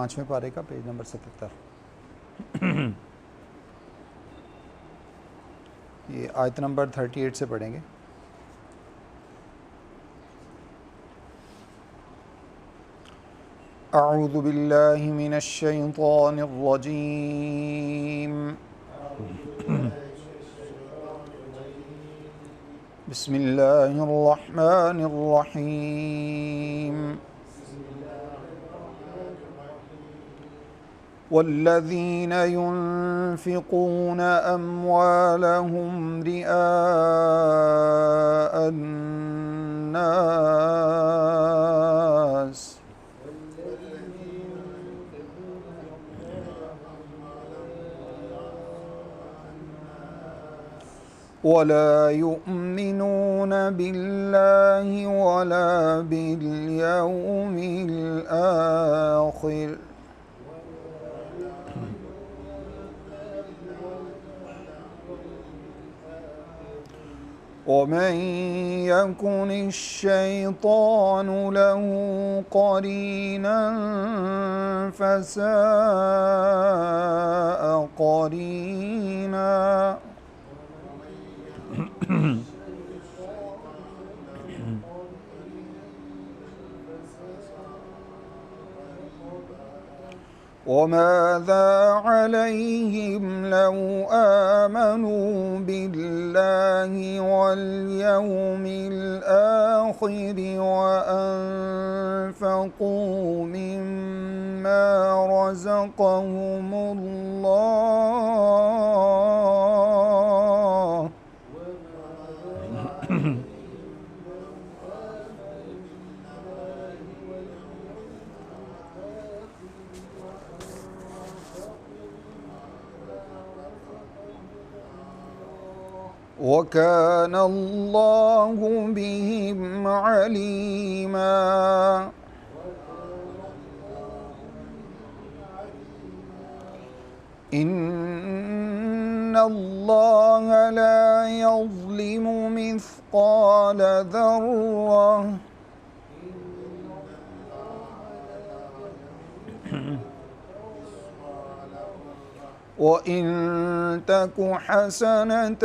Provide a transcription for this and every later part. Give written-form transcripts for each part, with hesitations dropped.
5ویں پارے کا page number 77. یہ آیت نمبر 38 سے پڑھیں گے. اعوذ باللہ من الشیطان الرجیم. بسم اللہ الرحمن الرحیم. والذین ينفقون أموالهم رئاء الناس ولا يؤمنون بالله ولا باليوم الآخر ومن يكن الشيطان له قرينا فساء قرينا. وماذا عليهم لو آمنوا بالله واليوم الآخر وأنفقوا مما رزقهم الله وكان الله بهم عليما. إن الله لا يظلم مثقال ذرة وإن تك حسنة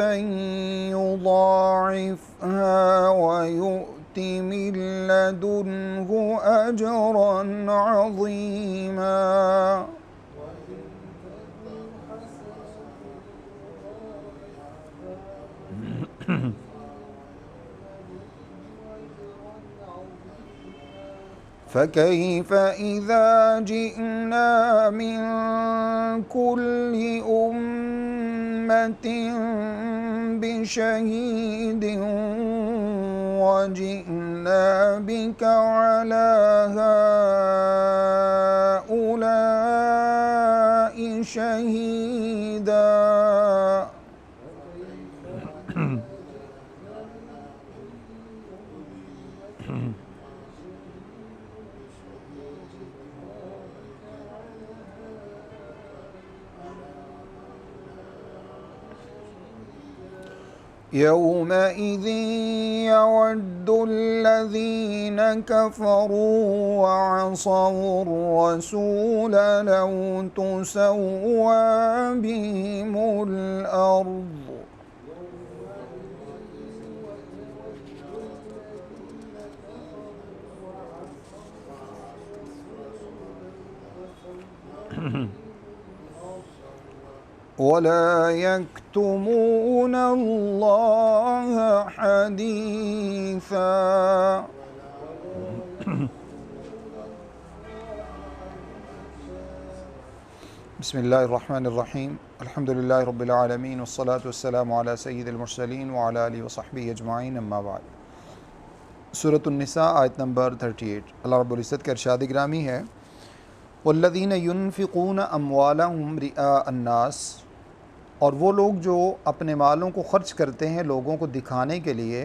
يضاعفها ويؤت من لدنه أجرا عظيما. فكيف إذا جئنا من كل أمة بشهيد وجئنا بك على هؤلاء شهيدا. يومئذ يود الذين كفروا وعصوا الرسول لو تسوى بهم الأرض ولا يكتمون الله حديثا. بسم اللہ الرحمن الرحیم. الحمد للہ رب العالمین والصلاة والسلام علی سید المرسلین وعلی آلہ وصحبہ اجمعین. اما بعد. سورۃ النساء آیت نمبر 38. اللہ رب العزت کا ارشاد گرامی ہے والذین ينفقون اموالهم رئاء الناس، اور وہ لوگ جو اپنے مالوں کو خرچ کرتے ہیں لوگوں کو دکھانے کے لیے،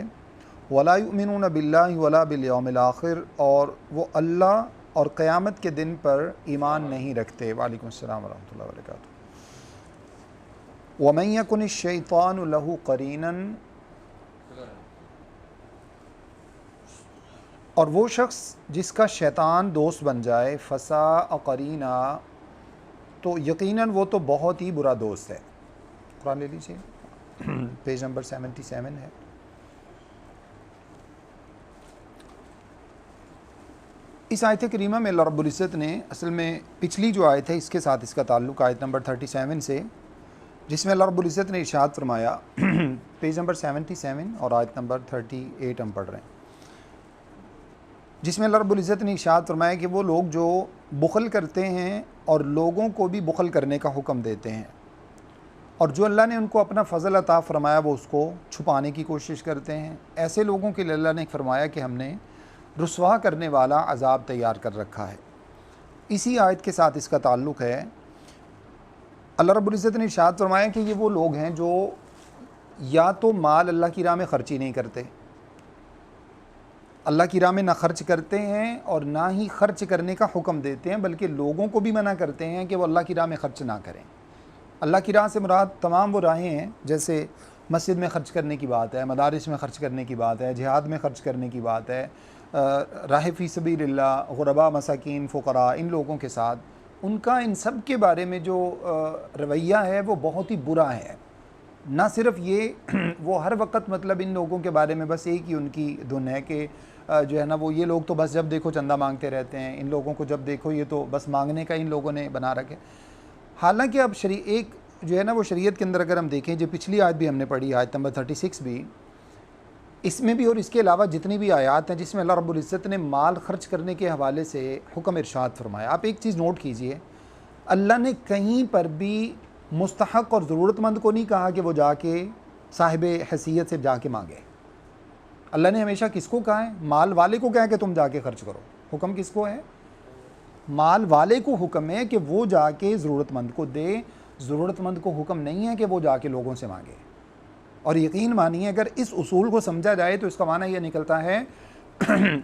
ولا یؤمنون باللہ ولا بالیوم الآخر، اور وہ اللہ اور قیامت کے دن پر ایمان نہیں رکھتے. وعلیکم السلام ورحمۃ اللہ وبرکاتہ. ومن یکن الشیطان له قرینا، اور وہ شخص جس کا شیطان دوست بن جائے فساء قرینا، تو یقیناً وہ تو بہت ہی برا دوست ہے۔ قرآن لے لیجیے، پیج نمبر 77 ہے۔ اس آیت کریمہ میں اللہ رب العزت نے اصل میں پچھلی جو آیت ہے اس کے ساتھ اس کا تعلق آیت نمبر 37 سے، جس میں اللہ رب العزت نے ارشاد فرمایا پیج نمبر 77 اور آیت نمبر 38 ہم پڑھ رہے ہیں، جس میں اللہ رب العزت نے ارشاد فرمایا کہ وہ لوگ جو بخل کرتے ہیں اور لوگوں کو بھی بخل کرنے کا حکم دیتے ہیں، اور جو اللہ نے ان کو اپنا فضل عطا فرمایا وہ اس کو چھپانے کی کوشش کرتے ہیں، ایسے لوگوں کے لیے اللہ نے فرمایا کہ ہم نے رسوا کرنے والا عذاب تیار کر رکھا ہے۔ اسی آیت کے ساتھ اس کا تعلق ہے۔ اللہ رب العزت نے ارشاد فرمایا کہ یہ وہ لوگ ہیں جو یا تو مال اللہ کی راہ میں خرچی نہیں کرتے، اللہ کی راہ میں نہ خرچ کرتے ہیں اور نہ ہی خرچ کرنے کا حکم دیتے ہیں، بلکہ لوگوں کو بھی منع کرتے ہیں کہ وہ اللہ کی راہ میں خرچ نہ کریں۔ اللہ کی راہ سے مراد تمام وہ راہیں ہیں، جیسے مسجد میں خرچ کرنے کی بات ہے، مدارس میں خرچ کرنے کی بات ہے، جہاد میں خرچ کرنے کی بات ہے، راہ فی سبیل اللہ، غرباء، مساکین، فقراء، ان لوگوں کے ساتھ ان کا ان سب کے بارے میں جو رویہ ہے وہ بہت ہی برا ہے۔ نہ صرف یہ وہ ہر وقت مطلب ان لوگوں کے بارے میں بس ایک ہی ان کی دھن ہے کہ جو ہے نا وہ یہ لوگ تو بس جب دیکھو چندہ مانگتے رہتے ہیں، ان لوگوں کو جب دیکھو یہ تو بس مانگنے کا ان لوگوں نے بنا رکھے۔ حالانکہ اب ایک جو ہے نا وہ شریعت کے اندر اگر ہم دیکھیں، جو پچھلی آیت بھی ہم نے پڑھی آیت نمبر 36 بھی، اس میں بھی اور اس کے علاوہ جتنی بھی آیات ہیں جس میں اللہ رب العزت نے مال خرچ کرنے کے حوالے سے حکم ارشاد فرمایا، آپ ایک چیز نوٹ کیجئے، اللہ نے کہیں پر بھی مستحق اور ضرورت مند کو نہیں کہا کہ وہ جا کے صاحب حیثیت سے جا کے مانگے۔ اللہ نے ہمیشہ کس کو کہا ہے؟ مال والے کو کہا ہے کہ تم جا کے خرچ کرو۔ حکم کس کو ہے؟ مال والے کو حکم ہے کہ وہ جا کے ضرورت مند کو دے، ضرورت مند کو حکم نہیں ہے کہ وہ جا کے لوگوں سے مانگے۔ اور یقین مانیے اگر اس اصول کو سمجھا جائے تو اس کا معنی یہ نکلتا ہے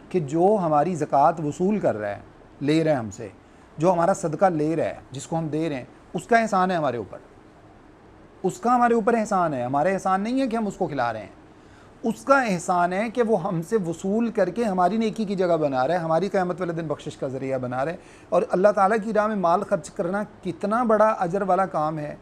کہ جو ہماری زکوٰۃ وصول کر رہا ہے، لے رہا ہے ہم سے، جو ہمارا صدقہ لے رہا ہے، جس کو ہم دے رہے ہیں، اس کا احسان ہے ہمارے اوپر، اس کا ہمارے اوپر احسان ہے۔ ہمارا احسان نہیں ہے کہ ہم اس کو کھلا رہے ہیں، اس کا احسان ہے کہ وہ ہم سے وصول کر کے ہماری نیکی کی جگہ بنا رہا ہے، ہماری قیامت والے دن بخشش کا ذریعہ بنا رہا ہے۔ اور اللہ تعالیٰ کی راہ میں مال خرچ کرنا کتنا بڑا اجر والا کام ہے۔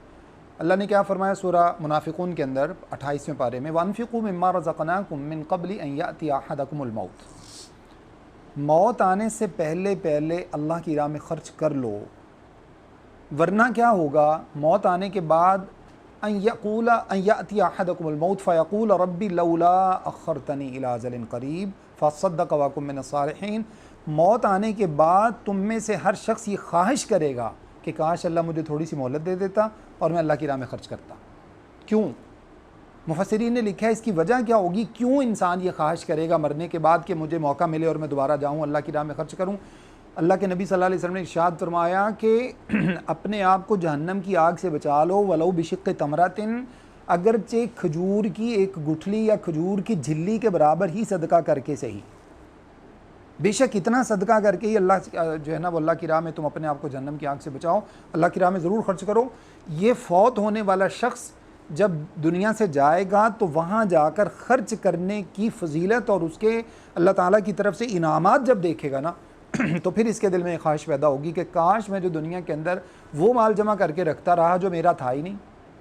اللہ نے کیا فرمایا سورہ منافقون کے اندر 28ویں پارے میں، وَأَنفِقُوا مِمَّا رَزَقْنَاكُم مِّن قَبْلِ أَن يَأْتِيَ أَحَدَكُمُ الْمَوْتُ، موت آنے سے پہلے پہلے اللہ کی راہ میں خرچ کر لو، ورنہ کیا ہوگا؟ موت آنے کے بعد أن يأتي أحدكم الموت فيقول ربي لولا أخرتني إلى أجل قريب فأصدق وأكن من الصالحين، موت آنے کے بعد تم میں سے ہر شخص یہ خواہش کرے گا کہ کاش اللہ مجھے تھوڑی سی مہلت دے دیتا اور میں اللہ کی راہ میں خرچ کرتا۔ کیوں؟ مفسرین نے لکھا ہے اس کی وجہ کیا ہوگی، کیوں انسان یہ خواہش کرے گا مرنے کے بعد کہ مجھے موقع ملے اور میں دوبارہ جاؤں اللہ کی راہ میں خرچ کروں۔ اللہ کے نبی صلی اللہ علیہ وسلم نے ارشاد فرمایا کہ اپنے آپ کو جہنم کی آگ سے بچا لو، ولو بشق تمرۃ، اگرچہ کھجور کی ایک گٹھلی یا کھجور کی جھلی کے برابر ہی صدقہ کر کے صحیح، بے شک اتنا صدقہ کر کے ہی اللہ جو ہے نا وہ اللہ کی راہ میں تم اپنے آپ کو جہنم کی آگ سے بچاؤ، اللہ کی راہ میں ضرور خرچ کرو۔ یہ فوت ہونے والا شخص جب دنیا سے جائے گا تو وہاں جا کر خرچ کرنے کی فضیلت اور اس کے اللہ تعالیٰ کی طرف سے انعامات جب دیکھے گا نا تو پھر اس کے دل میں ایک خواہش پیدا ہوگی کہ کاش میں جو دنیا کے اندر وہ مال جمع کر کے رکھتا رہا جو میرا تھا ہی نہیں،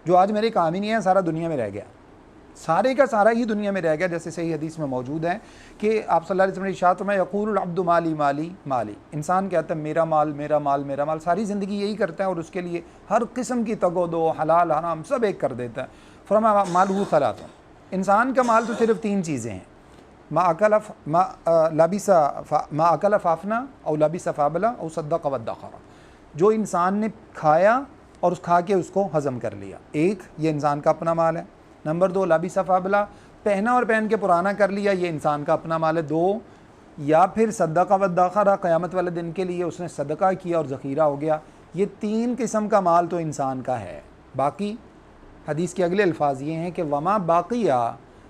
جو آج میرے کام ہی نہیں ہے، سارا دنیا میں رہ گیا، سارے کا سارا ہی دنیا میں رہ گیا۔ جیسے صحیح حدیث میں موجود ہے کہ آپ صلی اللہ علیہ وسلم نے ارشاد فرمایا یقول العبد مالی مالی مالی، انسان کہتا ہے میرا مال میرا مال میرا مال، ساری زندگی یہی کرتا ہے اور اس کے لیے ہر قسم کی تگ و دو، حلال حرام سب ایک کر دیتا ہے۔ فرمایا مالہ ثلاث، انسان کا مال تو صرف تین چیزیں ہیں، ما اکل فافنا او لبس فابلا او صدق وادخر، جو انسان نے کھایا اور اس کھا کے اس کو ہضم کر لیا، ایک یہ انسان کا اپنا مال ہے۔ نمبر دو لبس فابلا، پہنا اور پہن کے پرانا کر لیا، یہ انسان کا اپنا مال ہے۔ دو یا پھر صدق وادخر، قیامت والے دن کے لیے اس نے صدقہ کیا اور ذخیرہ ہو گیا۔ یہ تین قسم کا مال تو انسان کا ہے۔ باقی حدیث کے اگلے الفاظ یہ ہیں کہ وما باقیہ،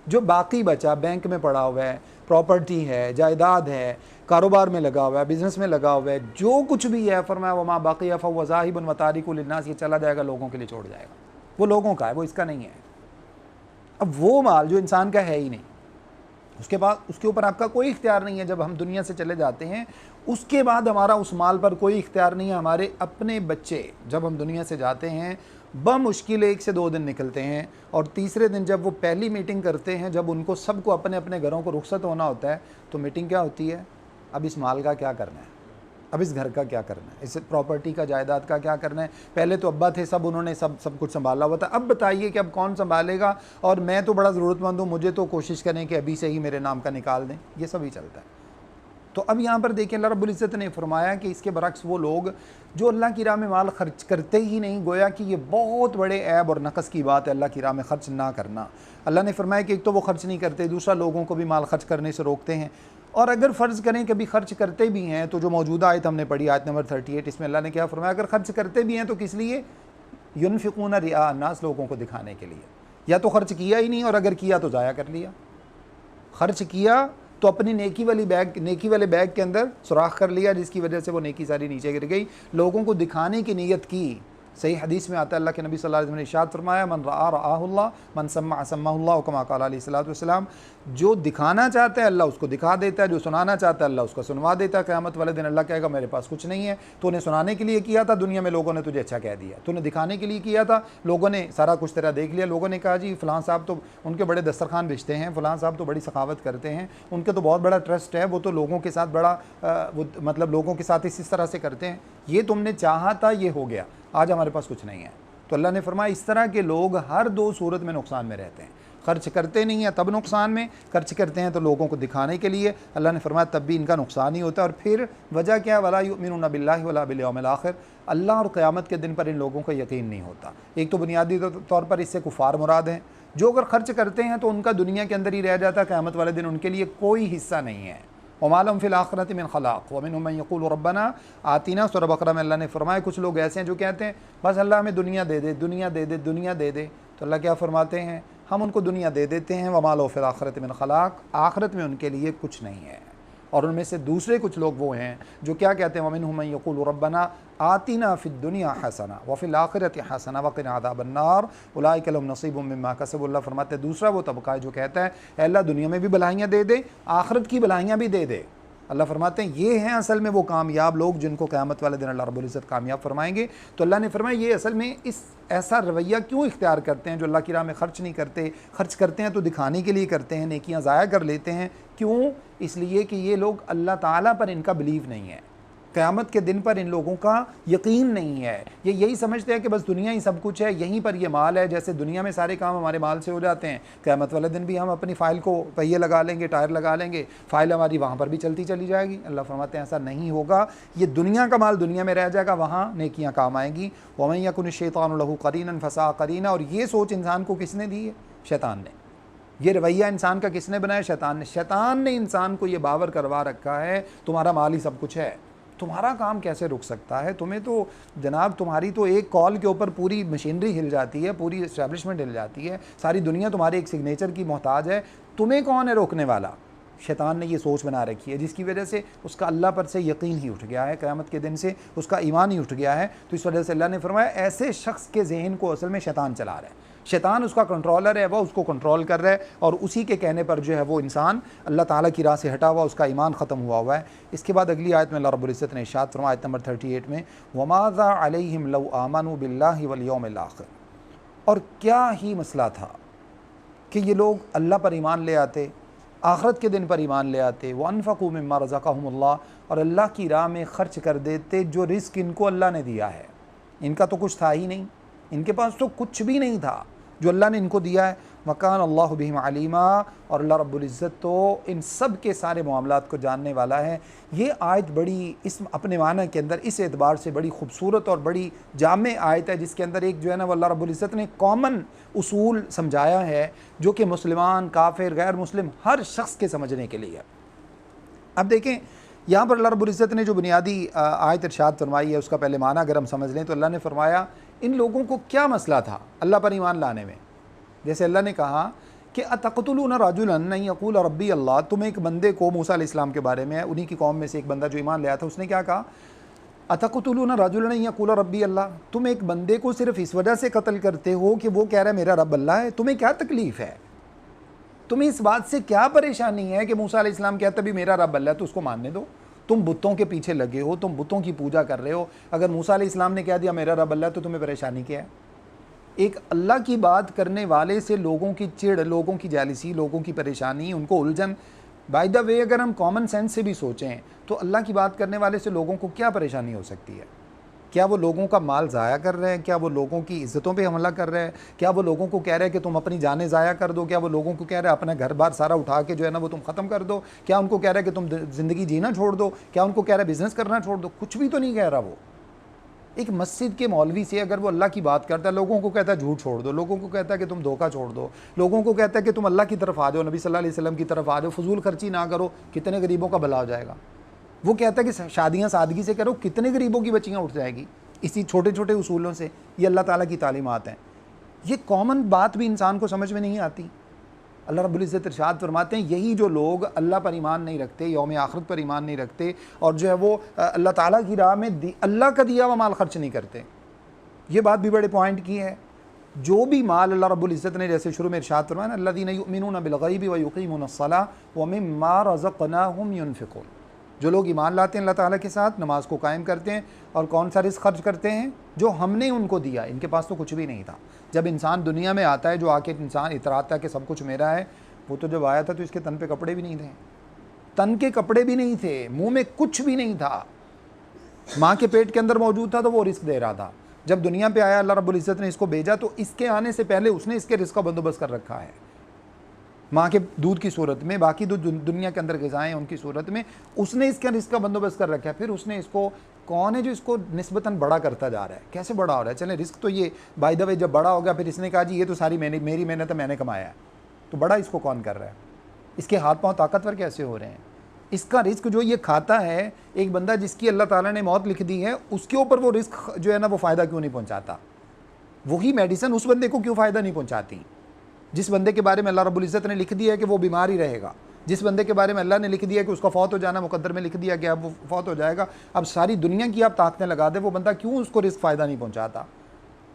جو باقی بچا، بینک میں پڑا ہوا ہے، پراپرٹی ہے، جائیداد ہے، کاروبار میں لگا ہوا ہے، بزنس میں لگا ہوا ہے، جو کچھ بھی ہے، فرمایا وما باقیہ فہو ذاہب وتارک للناس، یہ چلا جائے گا لوگوں کے لیے چھوڑ جائے گا، وہ لوگوں کا ہے، وہ اس کا نہیں ہے۔ اب وہ مال جو انسان کا ہے ہی نہیں، اس کے بعد اس کے اوپر آپ کا کوئی اختیار نہیں ہے جب ہم دنیا سے چلے جاتے ہیں. اس کے بعد ہمارا اس مال پر کوئی اختیار نہیں ہے. ہمارے اپنے بچے جب ہم دنیا سے جاتے ہیں بمشکل 1 سے 2 دن نکلتے ہیں، اور تیسرے دن جب وہ پہلی میٹنگ کرتے ہیں، جب ان کو سب کو اپنے اپنے گھروں کو رخصت ہونا ہوتا ہے، تو میٹنگ کیا ہوتی ہے؟ اب اس مال کا کیا کرنا ہے، اب اس گھر کا کیا کرنا ہے، اس پراپرٹی کا، جائیداد کا کیا کرنا ہے. پہلے تو ابا تھے، سب انہوں نے سب کچھ سنبھالا ہوا تھا. اب بتائیے کہ اب کون سنبھالے گا، اور میں تو بڑا ضرورت مند ہوں، مجھے تو کوشش کریں کہ ابھی سے ہی میرے نام کا نکال دیں. یہ سب ہی چلتا ہے. تو اب یہاں پر دیکھیں اللہ رب العزت نے فرمایا کہ اس کے برعکس وہ لوگ جو اللہ کی راہ میں مال خرچ کرتے ہی نہیں، گویا کہ یہ بہت بڑے عیب اور نقص کی بات ہے اللہ کی راہ میں خرچ نہ کرنا. اللہ نے فرمایا کہ ایک تو وہ خرچ نہیں کرتے، دوسرا لوگوں کو بھی مال خرچ کرنے سے روکتے ہیں. اور اگر فرض کریں کبھی خرچ کرتے بھی ہیں تو جو موجودہ آیت ہم نے پڑھی، آیت نمبر 38، اس میں اللہ نے کیا فرمایا؟ اگر خرچ کرتے بھی ہیں تو کس لیے؟ ينفقون رئاء الناس، لوگوں کو دکھانے کے لیے. یا تو خرچ کیا ہی نہیں، اور اگر کیا تو ضائع کر لیا. خرچ کیا تو اپنی نیکی والے بیگ کے اندر سوراخ کر لیا، جس کی وجہ سے وہ نیکی ساری نیچے گر گئی. لوگوں کو دکھانے کی نیت کی. صحیح حدیث میں آتا ہے، اللہ کے نبی صلی اللہ علیہ وسلم نے ارشاد فرمایا، من رآ رآہ اللہ، من سمع سمعہ اللہ، کما قال علیہ الصلوۃ والسلام. جو دکھانا چاہتا ہے اللہ اس کو دکھا دیتا ہے، جو سنانا چاہتا ہے اللہ اس کو سنوا دیتا ہے. قیامت والے دن اللہ کہے گا میرے پاس کچھ نہیں ہے، تو نے سنانے کے لیے کیا تھا، دنیا میں لوگوں نے تجھے اچھا کہہ دیا. تو نے دکھانے کے لیے کیا تھا، لوگوں نے سارا کچھ تیرا دیکھ لیا. لوگوں نے کہا جی فلاں صاحب تو ان کے بڑے دسترخوان بھیجتے ہیں، فلاں صاحب تو بڑی سخاوت کرتے ہیں، ان کے تو بہت بڑا ٹرسٹ ہے، وہ تو لوگوں کے ساتھ بڑا مطلب لوگوں کے ساتھ اس طرح سے کرتے ہیں. یہ تم نے چاہا تھا، یہ ہو گیا، آج ہمارے پاس کچھ نہیں ہے. تو اللہ نے فرمایا اس طرح کے لوگ ہر 2 صورت میں نقصان میں رہتے ہیں. خرچ کرتے نہیں ہیں تب نقصان میں، خرچ کرتے ہیں تو لوگوں کو دکھانے کے لیے، اللہ نے فرمایا تب بھی ان کا نقصان ہی ہوتا ہے. اور پھر وجہ کیا؟ ولا یؤمنون باللہ ولا بالیوم الآخر، اللہ اور قیامت کے دن پر ان لوگوں کا یقین نہیں ہوتا. ایک تو بنیادی طور پر اس سے کفار مراد ہیں، جو اگر خرچ کرتے ہیں تو ان کا دنیا کے اندر ہی رہ جاتا ہے، قیامت والے دن ان کے لیے کوئی حصہ نہیں ہے. وما لهم في الآخرة من خلاق ومنهم من يقول ربنا آتنا. سورہ بقرہ میں اللہ نے فرمایا کچھ لوگ ایسے ہیں جو کہتے ہیں بس اللہ ہمیں دنیا دے دے، دنیا دے دے، دنیا دے دے. تو اللہ کیا فرماتے ہیں؟ ہم ان کو دنیا دے دیتے ہیں. وما لهم في الآخرة من خلاق، آخرت میں ان کے لیے کچھ نہیں ہے. اور ان میں سے دوسرے کچھ لوگ وہ ہیں جو کیا کہتے ہیں؟ ومنهم من يقول ربنا آتنا فی الدنیا حسنہ وفی الآخرۃ حسنہ وقنا عذاب النار اولئک لهم نصیب مما کسبوا. اللہ فرماتے ہیں دوسرا وہ طبقہ ہے جو کہتا ہے اے اللہ دنیا میں بھی بھلائیاں دے دے، آخرت کی بھلائیاں بھی دے دے. اللہ فرماتے ہیں یہ ہیں اصل میں وہ کامیاب لوگ جن کو قیامت والے دن اللہ رب العزت کامیاب فرمائیں گے. تو اللہ نے فرمایا یہ اصل میں ایسا رویہ کیوں اختیار کرتے ہیں جو اللہ کی راہ میں خرچ نہیں کرتے، خرچ کرتے ہیں تو دکھانے کے لیے کرتے ہیں، نیکیاں ضائع کر لیتے ہیں. کیوں؟ اس لیے کہ یہ لوگ اللہ تعالیٰ پر ان کا بلیو نہیں ہے، قیامت کے دن پر ان لوگوں کا یقین نہیں ہے. یہ یہی سمجھتے ہیں کہ بس دنیا ہی سب کچھ ہے، یہیں پر یہ مال ہے. جیسے دنیا میں سارے کام ہمارے مال سے ہو جاتے ہیں، قیامت والے دن بھی ہم اپنی فائل کو پہیے لگا لیں گے، ٹائر لگا لیں گے، فائل ہماری وہاں پر بھی چلتی چلی جائے گی. اللہ فرماتے ہیں ایسا نہیں ہوگا. یہ دنیا کا مال دنیا میں رہ جائے گا، وہاں نیکیاں کام آئیں گی. وَمَن يَكُنِ الشَّيْطَانُ لَهُ قَرِينًا فَسَاءَ قَرِينًا. اور یہ سوچ انسان کو کس نے دی ہے؟ شیطان نے. یہ رویہ انسان کا کس نے بنایا؟ شیطان نے. شیطان نے انسان کو یہ باور کروا رکھا ہے تمہارا مال ہی سب کچھ ہے، تمہارا کام کیسے رک سکتا ہے؟ تمہیں تو جناب تمہاری تو ایک کال کے اوپر پوری مشینری ہل جاتی ہے، پوری اسٹیبلشمنٹ ہل جاتی ہے، ساری دنیا تمہارے ایک سگنیچر کی محتاج ہے، تمہیں کون ہے روکنے والا؟ شیطان نے یہ سوچ بنا رکھی ہے جس کی وجہ سے اس کا اللہ پر سے یقین ہی اٹھ گیا ہے، قیامت کے دن سے اس کا ایمان ہی اٹھ گیا ہے. تو اس وجہ سے اللہ نے فرمایا ایسے شخص کے ذہن کو اصل میں شیطان چلا رہا ہے، شیطان اس کا کنٹرولر ہے، وہ اس کو کنٹرول کر رہا ہے، اور اسی کے کہنے پر جو ہے وہ انسان اللہ تعالیٰ کی راہ سے ہٹا ہوا، اس کا ایمان ختم ہوا ہے. اس کے بعد اگلی آیت میں اللہ رب العزت نے ارشاد فرمایا آیت نمبر 38 میں وَمَاذَا عَلَيْهِمْ لَوْ آمَنُوا بِاللَّهِ وَالْيَوْمِ الْآخِرِ. اور کیا ہی مسئلہ تھا کہ یہ لوگ اللہ پر ایمان لے آتے، آخرت کے دن پر ایمان لے آتے، وَأَنفَقُوا مِمَّا رَزَقَهُمُ اللَّهُ، اور اللہ کی راہ میں خرچ کر دیتے جو رزق ان کو اللہ نے دیا ہے. ان کا تو کچھ تھا ہی نہیں، ان کے پاس تو کچھ بھی نہیں تھا جو اللہ نے ان کو دیا ہے. وَكَانَ اللَّهُ بِهِمْ عَلِيمًا، اور اللہ رب العزت تو ان سب کے سارے معاملات کو جاننے والا ہے. یہ آیت بڑی اس اپنے معنی کے اندر اس اعتبار سے بڑی خوبصورت اور بڑی جامع آیت ہے جس کے اندر ایک جو ہے نا وہ اللہ رب العزت نے کامن اصول سمجھایا ہے جو کہ مسلمان، کافر، غیر مسلم ہر شخص کے سمجھنے کے لیے. اب دیکھیں یہاں پر اللہ رب العزت نے جو بنیادی آیت ارشاد فرمائی ہے اس کا پہلے معنی اگر ہم سمجھ لیں تو اللہ نے فرمایا ان لوگوں کو کیا مسئلہ تھا اللہ پر ایمان لانے میں. جیسے اللہ نے کہا کہ اتقتلون رجلا ان یقول ربی اللہ، تم ایک بندے کو، موسیٰ علیہ السلام کے بارے میں انہی کی قوم میں سے ایک بندہ جو ایمان لے آیا تھا اس نے کیا کہا؟ اتقتلون رجلا ان یقول ربی اللہ، تم ایک بندے کو صرف اس وجہ سے قتل کرتے ہو کہ وہ کہہ رہا ہے میرا رب اللہ ہے، تمہیں کیا تکلیف ہے؟ تمہیں اس بات سے کیا پریشانی ہے کہ موسیٰ علیہ السلام کہتا بھی میرا رب اللہ ہے تو اس کو ماننے دو؟ تم بتوں کے پیچھے لگے ہو، تم بتوں کی پوجا کر رہے ہو، اگر موسیٰ علیہ السلام نے کہہ دیا میرا رب اللہ ہے تو تمہیں پریشانی کیا ہے؟ ایک اللہ کی بات کرنے والے سے لوگوں کی چڑ، لوگوں کی جیلسی، لوگوں کی پریشانی، ان کو الجھن. بائی دا وے اگر ہم کامن سینس سے بھی سوچیں تو اللہ کی بات کرنے والے سے لوگوں کو کیا پریشانی ہو سکتی ہے؟ کیا وہ لوگوں کا مال ضائع کر رہے ہیں؟ کیا وہ لوگوں کی عزتوں پہ حملہ کر رہے ہیں؟ کیا وہ لوگوں کو کہہ رہے ہیں کہ تم اپنی جانیں ضائع کر دو؟ کیا وہ لوگوں کو کہہ رہے ہیں اپنا گھر بار سارا اٹھا کے جو ہے نا وہ تم ختم کر دو؟ کیا ان کو کہہ رہے ہیں کہ تم زندگی جینا چھوڑ دو؟ کیا ان کو کہہ رہے ہیں بزنس کرنا چھوڑ دو؟ کچھ بھی تو نہیں کہہ رہا وہ. ایک مسجد کے مولوی سے اگر وہ اللہ کی بات کرتا ہے، لوگوں کو کہتا ہے جھوٹ چھوڑ دو، لوگوں کو کہتا ہے کہ تم دھوکہ چھوڑ دو، لوگوں کو کہتا ہے کہ تم اللہ کی طرف آ جاؤ، نبی صلی اللہ علیہ وسلم کی طرف آ جاؤ، فضول خرچی نہ کرو، کتنے غریبوں کا بھلا ہو جائے گا. وہ کہتا ہے کہ شادیاں سادگی سے کرو، کتنے غریبوں کی بچیاں اٹھ جائے گی اسی چھوٹے چھوٹے اصولوں سے. یہ اللہ تعالیٰ کی تعلیمات ہیں. یہ کامن بات بھی انسان کو سمجھ میں نہیں آتی. اللہ رب العزت ارشاد فرماتے ہیں یہی جو لوگ اللہ پر ایمان نہیں رکھتے، یوم آخرت پر ایمان نہیں رکھتے، اور جو ہے وہ اللہ تعالیٰ کی راہ میں اللہ کا دیا ہوا مال خرچ نہیں کرتے. یہ بات بھی بڑے پوائنٹ کی ہے. جو بھی مال اللہ رب العزت نے جیسے شروع میں ارشاد فرمایا نا الذین یؤمنون بالغیب ویقیمون الصلاۃ ومما رزقناہم ینفقون، جو لوگ ایمان لاتے ہیں اللہ تعالیٰ کے ساتھ، نماز کو قائم کرتے ہیں اور کون سا رزق خرچ کرتے ہیں؟ جو ہم نے ان کو دیا. ان کے پاس تو کچھ بھی نہیں تھا. جب انسان دنیا میں آتا ہے، جو آ کے انسان اتراتا ہے کہ سب کچھ میرا ہے، وہ تو جب آیا تھا تو اس کے تن پہ کپڑے بھی نہیں تھے، تن کے کپڑے بھی نہیں تھے، منہ میں کچھ بھی نہیں تھا، ماں کے پیٹ کے اندر موجود تھا تو وہ رزق دے رہا تھا. جب دنیا پہ آیا اللہ رب العزت نے اس کو بھیجا تو اس کے آنے سے پہلے اس نے اس کے رزق کا بندوبست کر رکھا ہے. ماں کے دودھ کی صورت میں، باقی دنیا کے اندر غذائیں ان کی صورت میں اس نے اس کے رزق کا بندوبست کر رکھا ہے. پھر اس نے اس کو، کون ہے جو اس کو نسبتاً بڑا کرتا جا رہا ہے؟ کیسے بڑا ہو رہا ہے؟ چلیں رزق تو یہ بائی دا وے جب بڑا ہو گیا پھر اس نے کہا جی یہ تو ساری میری محنت ہے، میں نے کمایا ہے، تو بڑا اس کو کون کر رہا ہے؟ اس کے ہاتھ پاؤں طاقتور کیسے ہو رہے ہیں؟ اس کا رزق جو یہ کھاتا ہے، ایک بندہ جس کی اللہ تعالیٰ نے موت لکھ دی ہے، اس کے اوپر وہ رزق جو ہے نا وہ فائدہ کیوں نہیں پہنچاتا؟ وہی میڈیسن اس بندے کو کیوں فائدہ نہیں پہنچاتی جس بندے کے بارے میں اللہ رب العزت نے لکھ دیا ہے کہ وہ بیمار ہی رہے گا، جس بندے کے بارے میں اللہ نے لکھ دیا ہے کہ اس کا فوت ہو جانا مقدر میں لکھ دیا کہ اب وہ فوت ہو جائے گا. اب ساری دنیا کی آپ طاقتیں لگا دیں، وہ بندہ کیوں اس کو رزق فائدہ نہیں پہنچاتا؟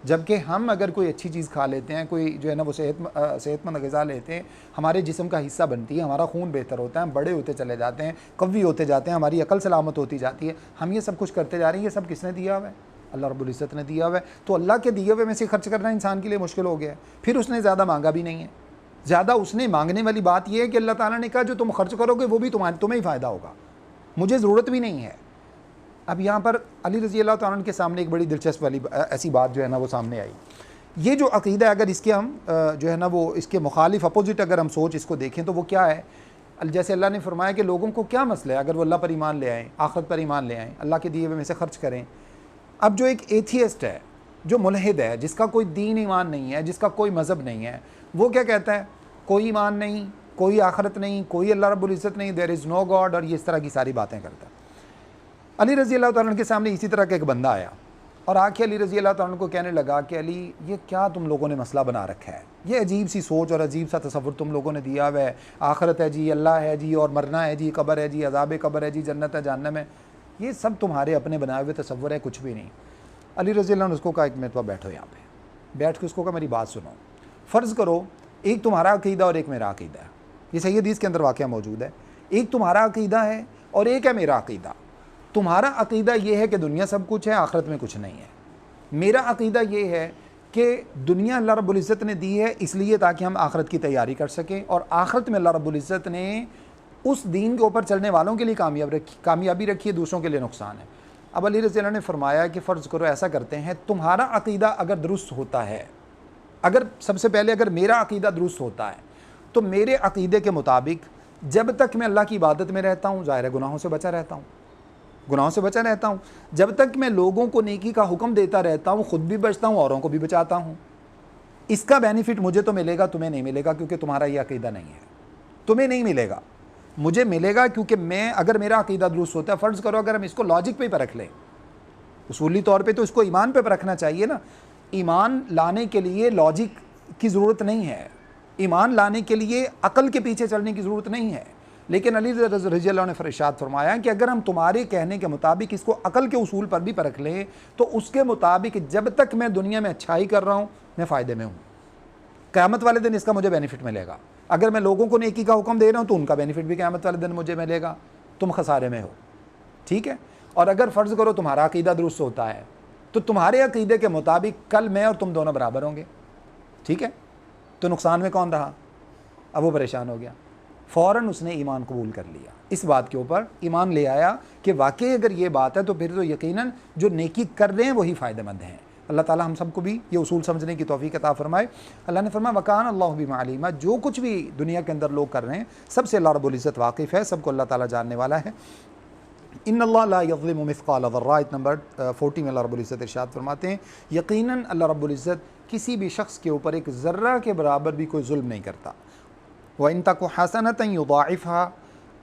جبکہ ہم اگر کوئی اچھی چیز کھا لیتے ہیں، کوئی جو ہے نا وہ صحت مند غذا لیتے ہیں، ہمارے جسم کا حصہ بنتی ہے، ہمارا خون بہتر ہوتا ہے، ہم بڑے ہوتے چلے جاتے ہیں، قوی ہوتے جاتے ہیں، ہماری عقل سلامت ہوتی جاتی ہے. ہم یہ سب کچھ کرتے جا رہے ہیں، یہ سب کس نے دیا ہوا ہے؟ اللہ رب العزت نے دیا ہوا ہے. تو اللہ کے دیے ہوئے میں سے خرچ کرنا انسان کے لیے مشکل ہو گیا ہے. پھر اس نے زیادہ مانگا بھی نہیں ہے. زیادہ اس نے مانگنے والی بات یہ ہے کہ اللہ تعالیٰ نے کہا جو تم خرچ کرو گے وہ بھی تمہیں ہی فائدہ ہوگا، مجھے ضرورت بھی نہیں ہے. اب یہاں پر علی رضی اللہ تعالیٰ عنہ کے سامنے ایک بڑی دلچسپ والی ایسی بات جو ہے نا وہ سامنے آئی. یہ جو عقیدہ اگر اس کے ہم جو ہے نا وہ اس کے مخالف اپوزٹ اگر ہم سوچ اس کو دیکھیں تو وہ کیا ہے؟ جیسے اللہ نے فرمایا کہ لوگوں کو کیا مسئلہ ہے اگر وہ اللہ پر ایمان لے آئیں، آخرت پر ایمان لے آئیں، اللہ کے دیے ہوئے میں سے خرچ کریں. اب جو ایک ایتھیسٹ ہے، جو ملحد ہے، جس کا کوئی دین ایمان نہیں ہے، جس کا کوئی مذہب نہیں ہے، وہ کیا کہتا ہے؟ کوئی ایمان نہیں، کوئی آخرت نہیں، کوئی اللہ رب العزت نہیں، دیر از نو گاڈ، اور یہ اس طرح کی ساری باتیں کرتا ہے. علی رضی اللہ تعالیٰ عنہ کے سامنے اسی طرح کا ایک بندہ آیا اور آ کے علی رضی اللہ تعالیٰ عنہ کو کہنے لگا کہ علی یہ کیا تم لوگوں نے مسئلہ بنا رکھا ہے؟ یہ عجیب سی سوچ اور عجیب سا تصور تم لوگوں نے دیا ہوا ہے، آخرت ہے جی، اللہ ہے جی، اور مرنا ہے جی، قبر ہے جی، عذاب قبر ہے جی، جنت ہے جہنم ہے. یہ سب تمہارے اپنے بنائے ہوئے تصور ہے، کچھ بھی نہیں. علی رضی اللہ عنہ اس کو کہا ایک مرتبہ بیٹھو یہاں پہ، بیٹھ کے اس کو کہا میری بات سنو. فرض کرو ایک تمہارا عقیدہ اور ایک میرا عقیدہ ہے، یہ صحیح حدیث کے اندر واقعہ موجود ہے. ایک تمہارا عقیدہ ہے اور ایک ہے میرا عقیدہ. تمہارا عقیدہ یہ ہے کہ دنیا سب کچھ ہے، آخرت میں کچھ نہیں ہے. میرا عقیدہ یہ ہے کہ دنیا اللہ رب العزت نے دی ہے اس لیے تاکہ ہم آخرت کی تیاری کر سکیں، اور آخرت میں اللہ رب العزت نے اس دین کے اوپر چلنے والوں کے لیے کامیابی رکھی ہے، دوسروں کے لیے نقصان ہے. اب علی رضی اللہ نے فرمایا کہ فرض کرو ایسا کرتے ہیں، تمہارا عقیدہ اگر درست ہوتا ہے، اگر سب سے پہلے اگر میرا عقیدہ درست ہوتا ہے تو میرے عقیدے کے مطابق جب تک میں اللہ کی عبادت میں رہتا ہوں، ظاہر ہے گناہوں سے بچا رہتا ہوں. جب تک میں لوگوں کو نیکی کا حکم دیتا رہتا ہوں، خود بھی بچتا ہوں، اوروں کو بھی بچاتا ہوں. اس کا بینیفٹ مجھے تو ملے گا، تمہیں نہیں ملے گا، کیونکہ تمہارا یہ عقیدہ نہیں ہے. تمہیں نہیں ملے گا، مجھے ملے گا، کیونکہ اگر میرا عقیدہ درست ہوتا ہے. فرض کرو اگر ہم اس کو لاجک پہ ہی پرکھ لیں، اصولی طور پہ تو اس کو ایمان پہ پرکھنا چاہیے نا. ایمان لانے کے لیے لاجک کی ضرورت نہیں ہے، ایمان لانے کے لیے عقل کے پیچھے چلنے کی ضرورت نہیں ہے. لیکن علی رضی اللہ نے ارشاد فرمایا کہ اگر ہم تمہارے کہنے کے مطابق اس کو عقل کے اصول پر بھی پرکھ لیں تو اس کے مطابق جب تک میں دنیا میں اچھائی کر رہا ہوں میں فائدے میں ہوں، قیامت والے دن اس کا مجھے بینیفٹ ملے گا. اگر میں لوگوں کو نیکی کا حکم دے رہا ہوں تو ان کا بینیفٹ بھی قیامت والے دن مجھے ملے گا، تم خسارے میں ہو، ٹھیک ہے؟ اور اگر فرض کرو تمہارا عقیدہ درست ہوتا ہے تو تمہارے عقیدے کے مطابق کل میں اور تم دونوں برابر ہوں گے، ٹھیک ہے؟ تو نقصان میں کون رہا؟ اب وہ پریشان ہو گیا، فوراً اس نے ایمان قبول کر لیا، اس بات کے اوپر ایمان لے آیا کہ واقعی اگر یہ بات ہے تو پھر تو یقیناً جو نیکی کر رہے ہیں وہی فائدہ مند ہیں۔ اللہ تعالیٰ ہم سب کو بھی یہ اصول سمجھنے کی توفیق عطا فرمائے۔ اللہ نے فرمایا وَكَانَ اللَّهُ بِمَا عَلِيمًا، جو کچھ بھی دنیا کے اندر لوگ کر رہے ہیں سب سے اللہ رب العزت واقف ہے، سب کو اللہ تعالیٰ جاننے والا ہے۔ ان اللہ لا یظلم مثقال ذرہ، آیت نمبر 40 میں اللہ رب العزت ارشاد فرماتے ہیں یقیناً اللہ رب العزت کسی بھی شخص کے اوپر ایک ذرہ کے برابر بھی کوئی ظلم نہیں کرتا۔ وَإِن تَكُ حَسَنَةً يُضَاعِفْهَا،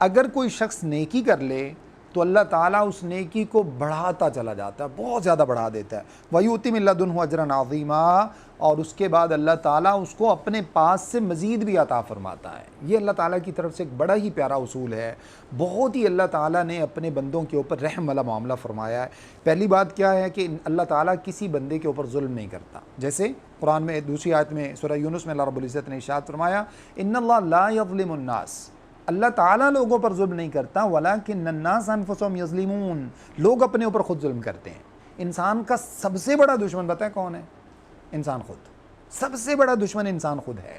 اگر کوئی شخص نیکی کر لے تو اللہ تعالیٰ اس نیکی کو بڑھاتا چلا جاتا ہے، بہت زیادہ بڑھا دیتا ہے۔ وَيُؤْتِ مِن لَدُنْهُ أَجْرًا عَظِيمًا، اور اس کے بعد اللہ تعالیٰ اس کو اپنے پاس سے مزید بھی عطا فرماتا ہے۔ یہ اللہ تعالیٰ کی طرف سے ایک بڑا ہی پیارا اصول ہے، بہت ہی اللہ تعالیٰ نے اپنے بندوں کے اوپر رحم والا معاملہ فرمایا ہے۔ پہلی بات کیا ہے کہ اللہ تعالیٰ کسی بندے کے اوپر ظلم نہیں کرتا، جیسے قرآن میں دوسری آیت میں سورہ یونس میں اللہ رب العزت نے ارشاد فرمایا ان اللہ لا یظلم الناس، اللہ تعالیٰ لوگوں پر ظلم نہیں کرتا، ولیکن الناس انفسهم یظلمون، لوگ اپنے اوپر خود ظلم کرتے ہیں۔ انسان کا سب سے بڑا دشمن بتائیں کون ہے؟ انسان خود، سب سے بڑا دشمن انسان خود ہے۔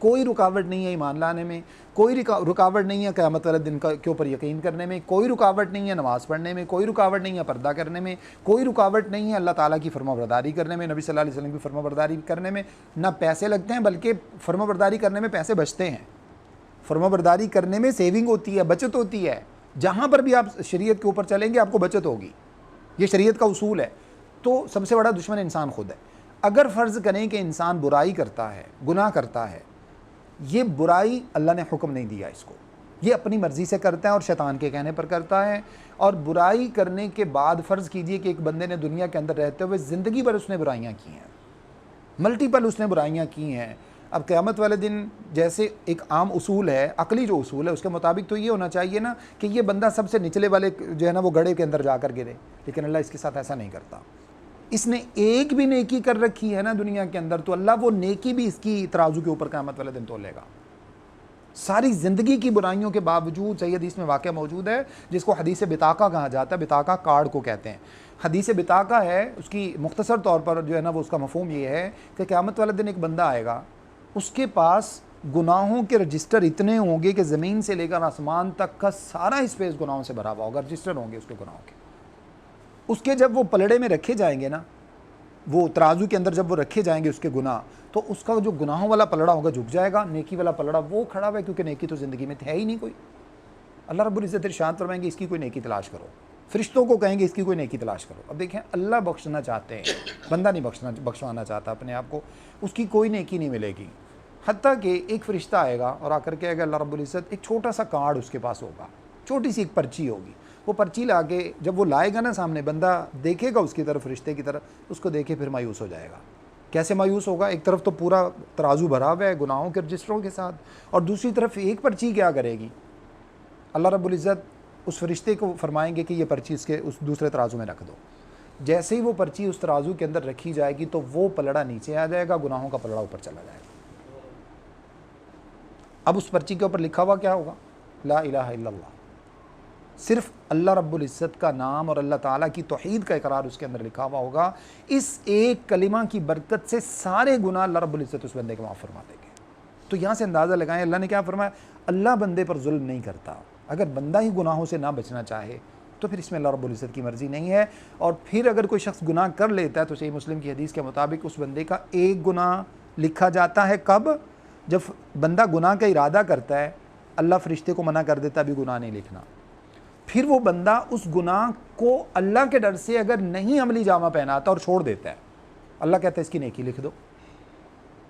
کوئی رکاوٹ نہیں ہے ایمان لانے میں، کوئی رکاوٹ نہیں ہے قیامت والے دن کے اوپر یقین کرنے میں، کوئی رکاوٹ نہیں ہے نماز پڑھنے میں، کوئی رکاوٹ نہیں ہے پردہ کرنے میں، کوئی رکاوٹ نہیں ہے اللہ تعالیٰ کی فرما برداری کرنے میں، نبی صلی اللہ علیہ وسلم کی فرما برداری کرنے میں۔ نہ پیسے لگتے ہیں بلکہ فرما برداری کرنے میں پیسے بچتے ہیں، فرما برداری کرنے میں سیونگ ہوتی ہے، بچت ہوتی ہے۔ جہاں پر بھی آپ شریعت کے اوپر چلیں گے آپ کو بچت ہوگی، یہ شریعت کا اصول ہے۔ تو سب سے بڑا دشمن انسان خود ہے۔ اگر فرض کریں کہ انسان برائی کرتا ہے، گناہ کرتا ہے، یہ برائی اللہ نے حکم نہیں دیا اس کو، یہ اپنی مرضی سے کرتا ہے اور شیطان کے کہنے پر کرتا ہے۔ اور برائی کرنے کے بعد فرض کیجئے کہ ایک بندے نے دنیا کے اندر رہتے ہوئے زندگی بھر اس نے برائیاں کی ہیں، ملٹیپل اس نے برائیاں کی ہیں۔ اب قیامت والے دن جیسے ایک عام اصول ہے، عقلی جو اصول ہے اس کے مطابق تو یہ ہونا چاہیے نا کہ یہ بندہ سب سے نچلے والے جو ہے نا وہ گڑھے کے اندر جا کر گرے، لیکن اللہ اس کے ساتھ ایسا نہیں کرتا۔ اس نے ایک بھی نیکی کر رکھی ہے نا دنیا کے اندر تو اللہ وہ نیکی بھی اس کی ترازو کے اوپر قیامت والے دن تولے گا۔ ساری زندگی کی برائیوں کے باوجود، صحیح حدیث میں واقعہ موجود ہے جس کو حدیث بطاقہ کہا جاتا ہے، بطاقہ کارڈ کو کہتے ہیں۔ حدیث بطاقہ ہے، اس کی مختصر طور پر جو ہے نا وہ اس کا مفہوم یہ ہے کہ قیامت والے دن ایک بندہ آئے گا، اس کے پاس گناہوں کے رجسٹر اتنے ہوں گے کہ زمین سے لے کر آسمان تک کا سارا اسپیس گناہوں سے بھرا ہوا ہوگا، رجسٹر ہوں گے اس کے گناہوں کے۔ اس کے جب وہ پلڑے میں رکھے جائیں گے نا، وہ ترازو کے اندر جب وہ رکھے جائیں گے اس کے گناہ، تو اس کا جو گناہوں والا پلڑا ہوگا جھک جائے گا، نیکی والا پلڑا وہ کھڑا ہوا ہے، کیونکہ نیکی تو زندگی میں ہے ہی نہیں کوئی۔ اللہ رب العزت ارشاد فرمائیں گے اس کی کوئی نیکی تلاش کرو، فرشتوں کو کہیں گے اس کی کوئی نیکی تلاش کرو۔ اب دیکھیں اللہ بخشنا چاہتے ہیں، بندہ نہیں بخشوانا چاہتا اپنے آپ کو، اس کی کوئی نیکی نہیں ملے گی۔ حتیٰ کہ ایک فرشتہ آئے گا اور آ کر کہے گا اللہ رب العزت ایک چھوٹا سا کارڈ اس کے پاس ہوگا، چھوٹی سی ایک پرچی ہوگی، وہ پرچی لا کے جب وہ لائے گا نا سامنے، بندہ دیکھے گا اس کی طرف، فرشتے کی طرف، اس کو دیکھے پھر مایوس ہو جائے گا۔ کیسے مایوس ہوگا؟ ایک طرف تو پورا ترازو بھرا ہوا ہے گناہوں کے رجسٹروں کے ساتھ، اور دوسری طرف ایک پرچی کیا کرے گی؟ اللہ رب العزت اس فرشتے کو فرمائیں گے کہ یہ پرچی اس دوسرے ترازو میں رکھ دو۔ جیسے ہی وہ پرچی اس ترازو کے اندر رکھی جائے گی تو وہ پلڑا نیچے آ جائے گا، گناہوں کا پلڑا اوپر چلا جائے گا۔ اب اس پرچی کے اوپر لکھا ہوا کیا ہوگا؟ لا الہ الا اللہ، صرف اللہ رب العزت کا نام اور اللہ تعالیٰ کی توحید کا اقرار اس کے اندر لکھا ہوا ہوگا۔ اس ایک کلمہ کی برکت سے سارے گناہ اللہ رب العزت اس بندے کو معاف فرما دیں گے۔ تو یہاں سے اندازہ لگائیں اللہ نے کیا فرمایا، اللہ بندے پر ظلم نہیں کرتا۔ اگر بندہ ہی گناہوں سے نہ بچنا چاہے تو پھر اس میں اللہ رب العزت کی مرضی نہیں ہے۔ اور پھر اگر کوئی شخص گناہ کر لیتا ہے تو صحیح مسلم کی حدیث کے مطابق اس بندے کا ایک گناہ لکھا جاتا ہے۔ کب؟ جب بندہ گناہ کا ارادہ کرتا ہے، اللہ فرشتے کو منع کر دیتا ہے ابھی گناہ نہیں لکھنا، پھر وہ بندہ اس گناہ کو اللہ کے ڈر سے اگر نہیں عملی جامہ پہناتا اور چھوڑ دیتا ہے، اللہ کہتا ہے اس کی نیکی لکھ دو،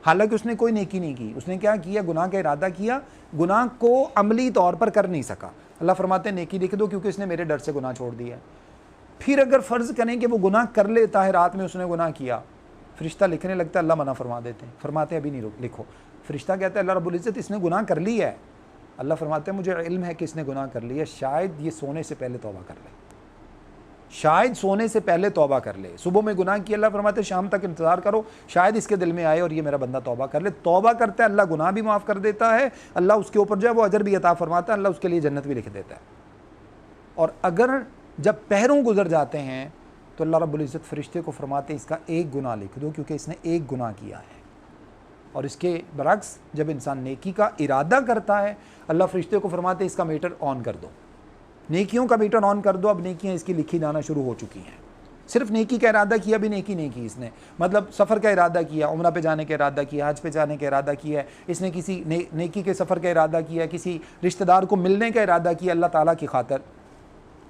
حالانکہ اس نے کوئی نیکی نہیں کی، اس نے کیا کیا؟ گناہ کا ارادہ کیا، گناہ کو عملی طور پر کر نہیں سکا، اللہ فرماتے ہیں نیکی لکھ دو کیونکہ اس نے میرے ڈر سے گناہ چھوڑ دیا ہے۔ پھر اگر فرض کریں کہ وہ گناہ کر لیتا ہے، رات میں اس نے گناہ کیا، فرشتہ لکھنے لگتا ہے، اللہ منع فرما دیتے ہیں، فرماتے ہیں ابھی نہیں لکھو۔ فرشتہ کہتا ہے اللہ رب العزت اس نے گناہ کر لی ہے، اللہ فرماتے ہیں مجھے علم ہے کہ اس نے گناہ کر لی ہے، شاید یہ سونے سے پہلے توبہ کر لے۔ شاید سونے سے پہلے توبہ کر لے. صبح میں گناہ کیا, اللہ فرماتے ہیں شام تک انتظار کرو, شاید اس کے دل میں آئے اور یہ میرا بندہ توبہ کر لے. توبہ کرتا ہے, اللہ گناہ بھی معاف کر دیتا ہے, اللہ اس کے اوپر جو ہے وہ اجر بھی عطا فرماتا ہے, اللہ اس کے لیے جنت بھی لکھ دیتا ہے. اور اگر جب پہروں گزر جاتے ہیں تو اللہ رب العزت فرشتے کو فرماتے ہیں اس کا ایک گناہ لکھ دو, کیونکہ اس نے ایک گناہ کیا ہے. اور اس کے برعکس جب انسان نیکی کا ارادہ کرتا ہے, اللہ فرشتے کو فرماتے ہیں اس کا میٹر آن کر دو, نیکیوں کا میٹر آن کر دو, اب نیکیاں اس کی لکھی جانا شروع ہو چکی ہیں. صرف نیکی کا ارادہ کیا, بھی نیکی نہیں کی اس نے, مطلب سفر کا ارادہ کیا, عمرہ پہ جانے کا ارادہ کیا, حج پہ جانے کا ارادہ کیا ہے, اس نے کسی نیکی کے سفر کا ارادہ کیا, کسی رشتہ دار کو ملنے کا ارادہ کیا اللہ تعالیٰ کی خاطر,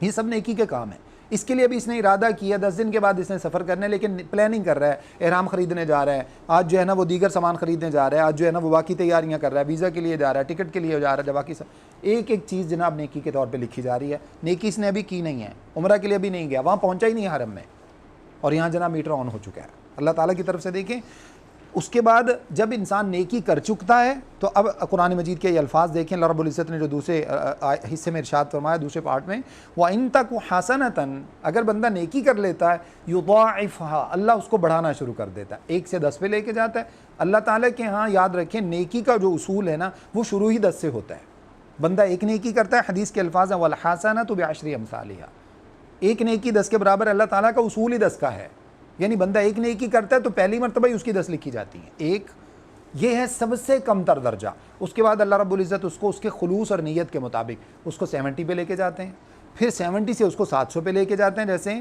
یہ سب نیکی کے کام ہیں. اس کے لیے بھی اس نے ارادہ کیا, 10 دن کے بعد اس نے سفر کرنا ہے, لیکن پلاننگ کر رہا ہے, احرام خریدنے جا رہا ہے, آج جو ہے نا وہ دیگر سامان خریدنے جا رہا ہے, آج جو ہے نا وہ باقی تیاریاں کر رہا ہے, ویزا کے لیے جا رہا ہے, ٹکٹ کے لیے جا رہا ہے, باقی سب ایک ایک چیز جناب نیکی کے طور پہ لکھی جا رہی ہے. نیکی اس نے ابھی کی نہیں ہے, عمرہ کے لیے بھی نہیں گیا, وہاں پہنچا ہی نہیں حرم میں, اور یہاں جناب میٹر آن ہو چکا ہے اللہ تعالیٰ کی طرف سے. دیکھیں اس کے بعد جب انسان نیکی کر چکتا ہے تو اب قرآن مجید کے یہ الفاظ دیکھیں, اللہ رب العزت نے جو دوسرے حصے میں ارشاد فرمایا, دوسرے پارٹ میں, وَإِن تَكُ حَسَنَةً, اگر بندہ نیکی کر لیتا ہے, يُضَاعِفْهَا, اللہ اس کو بڑھانا شروع کر دیتا ہے, 1 سے 10 پہ لے کے جاتا ہے. اللہ تعالیٰ کے ہاں یاد رکھیں نیکی کا جو اصول ہے نا وہ شروع ہی 10 سے ہوتا ہے. بندہ ایک نیکی کرتا ہے, حدیث کے الفاظ ہیں وَالْحَسَنَةُ بِعَشْرِ أَمْثَالِهَا, ایک نیکی 10 کے برابر, اللہ تعالیٰ کا اصول ہی 10 کا ہے. یعنی بندہ ایک نیکی کرتا ہے تو پہلی مرتبہ ہی اس کی 10 لکھی جاتی ہیں. ایک یہ ہے سب سے کم تر درجہ. اس کے بعد اللہ رب العزت اس کو اس کے خلوص اور نیت کے مطابق اس کو 70 پہ لے کے جاتے ہیں, پھر 70 سے اس کو 700 پہ لے کے جاتے ہیں. جیسے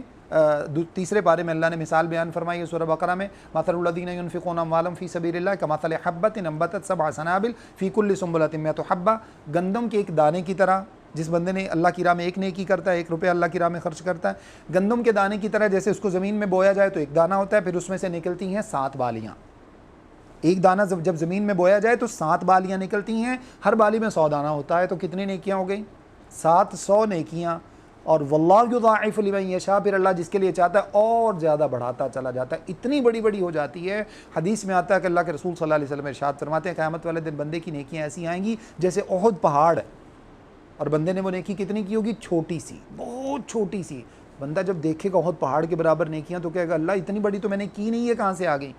تیسرے پارے میں اللہ نے مثال بیان فرمائی ہے سورہ بقرہ میں, مثل الذین ينفقون اموالهم فی سبیل اللہ کمثل حبۃ انبتت 7 سنابل فی کل سنبلۃ 100 حبۃ, گندم کے ایک دانے کی طرح. جس بندے نے اللہ کی راہ میں ایک نیکی کرتا ہے, 1 روپیہ اللہ کی راہ میں خرچ کرتا ہے, گندم کے دانے کی طرح, جیسے اس کو زمین میں بویا جائے تو ایک دانہ ہوتا ہے, پھر اس میں سے نکلتی ہیں 7 بالیاں. ایک دانہ جب زمین میں بویا جائے تو 7 بالیاں نکلتی ہیں, ہر بالی میں 100 دانہ ہوتا ہے, تو کتنی نیکیاں ہو گئیں, 700 نیکیاں. اور واللہ یضاعف لمن یشاء, پھر اللہ جس کے لیے چاہتا ہے اور زیادہ بڑھاتا چلا جاتا ہے, اتنی بڑی بڑی ہو جاتی ہے. حدیث میں آتا ہے کہ اللہ کے رسول صلی اللہ علیہ وسلم ارشاد فرماتے ہیں قیامت والے دن بندے کی نیکیاں ایسی آئیں گی جیسے احد پہاڑ, اور بندے نے وہ نیکی کتنی کی ہوگی, چھوٹی سی, بہت چھوٹی سی. بندہ جب دیکھے گا احد پہاڑ کے برابر نیکیاں تو کہے گا اللہ اتنی بڑی تو میں نے کی نہیں ہے, کہاں سے آ گئی.